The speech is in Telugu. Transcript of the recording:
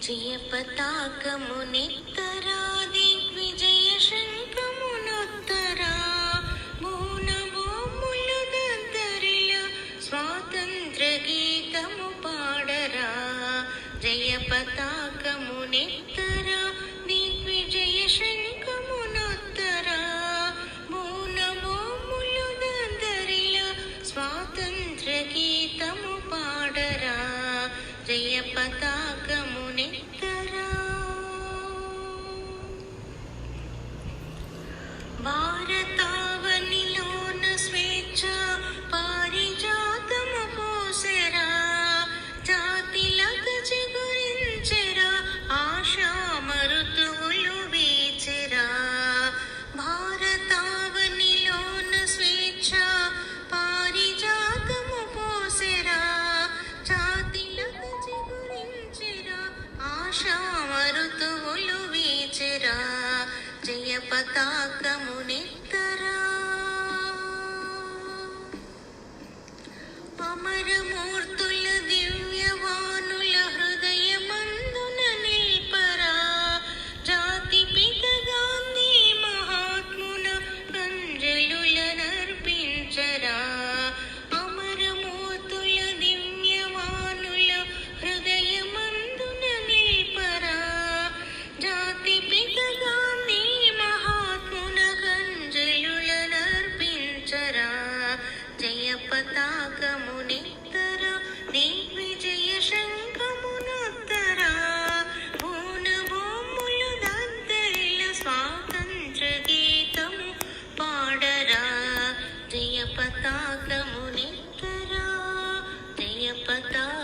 జయ పతాకమునిత్తరా దిగ్విజయ శంఖమునొత్తరా మౌనమోములు దద్దరిల స్వాతంత్ర గీతము పాడరా. జయ పతాకమునిత్తరా దిగ్విజయ శంఖమునొత్తరా మౌనమోములు దద్దరిల స్వాతంత్ర గీతము పాడరా. జయ పతాకమునిత్తరా. భారతావనిలోన స్వేచ్ఛ పారిజాతము పోసెరా జాతిలత చిగురించెరా ఆశా మరుతువులు వీచెరా. భారతావనిలోన స్వేచ్ఛ పారిజాతము పోసెరా జాతిలత చిగురించెరా ఆశా మరుతువులు వీచెరా. జయ పతాకమునిత్తరా. అమరమూర్తుల దివ్యవానుల హృదయమందున నిల్పరా జాతి పిత గాంధీ మహాత్మున అంజలులనర్పించరా. అమరమూర్తుల దివ్యవానుల హృదయమందున నిల్పరా జాతి పిత గాంధీ మహాత్మున అంజలులనర్పించరా. జయ పతాకమునిత్తరా దిగ్విజయ శంఖమునొత్తరా భూనభూములు దద్దరిల స్వాతంత్ర గీతము పాడరా. జయ పతాకమునిత్తరా. జయ పతాక